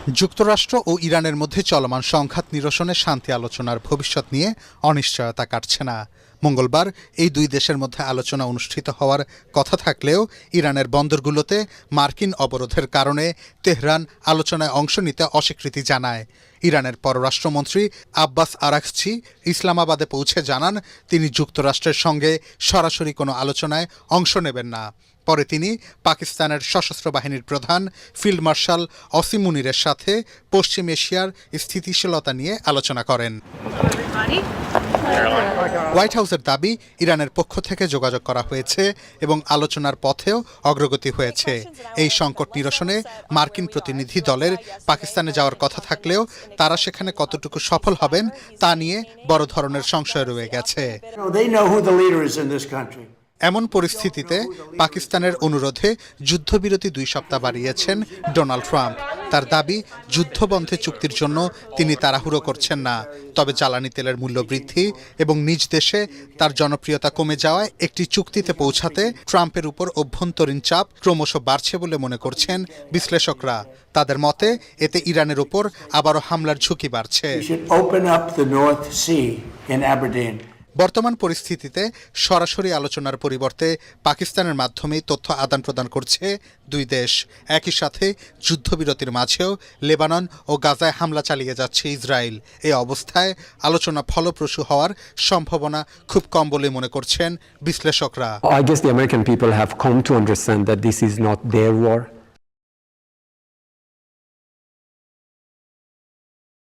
যুক্তরাষ্ট্র ও ইরানের মধ্যে চলমান সংঘাত নিরসনে শান্তি আলোচনার ভবিষ্যৎ নিয়ে অনিশ্চয়তা কাটছে না। মঙ্গলবার এই দুই দেশের মধ্যে আলোচনা অনুষ্ঠিত হওয়ার কথা থাকলেও ইরানের বন্দরগুলোতে মার্কিন অবরোধের কারণে তেহরান আলোচনায় অংশ নিতে অস্বীকৃতি জানায়। ইরানের পররাষ্ট্রমন্ত্রী আব্বাস আরাঘচি ইসলামাবাদে পৌঁছে জানান তিনি যুক্তরাষ্ট্রের সঙ্গে সরাসরি কোনো আলোচনায় অংশ নেবেন না। পরে তিনি পাকিস্তানের সশস্ত্র বাহিনীর প্রধান ফিল্ড মার্শাল অসিম মুনিরের সাথে পশ্চিম এশিয়ার স্থিতিশীলতা নিয়ে আলোচনা করেন। হোয়াইট হাউসের দাবি, ইরানের পক্ষ থেকে যোগাযোগ করা হয়েছে এবং আলোচনার পথেও অগ্রগতি হয়েছে। এই সংকট নিরসনে মার্কিন প্রতিনিধি দলের পাকিস্তানে যাওয়ার কথা থাকলেও তারা সেখানে কতটুকু সফল হবেন তা নিয়ে বড় ধরনের সংশয় রয়ে গেছে। এমন পরিস্থিতিতে পাকিস্তানের অনুরোধে যুদ্ধবিরতি 2 সপ্তাহ বাড়িয়েছেন ডোনাল্ড ট্রাম্প। তার দাবি, যুদ্ধবন্ধে চুক্তির জন্য তিনি তাড়াহুড়ো করছেন না, তবে জ্বালানি তেলের মূল্য বৃদ্ধি এবং নিজ দেশে তার জনপ্রিয়তা কমে যাওয়ায় একটি চুক্তিতে পৌঁছাতে ট্রাম্পের উপর অভ্যন্তরীণ চাপ ক্রমশ বাড়ছে বলে মনে করছেন বিশ্লেষকরা। তাদের মতে এতে ইরানের উপর আবারও হামলার ঝুঁকি বাড়ছে। বর্তমান পরিস্থিতিতে সরাসরি আলোচনার পরিবর্তে পাকিস্তানের মাধ্যমেই তথ্য আদান প্রদান করছে দুই দেশ। একই সাথে যুদ্ধবিরতির মাঝেও লেবানন ও গাজায় হামলা চালিয়ে যাচ্ছে ইসরায়েল। এই অবস্থায় আলোচনা ফলপ্রসূ হওয়ার সম্ভাবনা খুব কম বলে মনে করছেন বিশ্লেষকরা। I guess the American people have come to understand that this is not their war.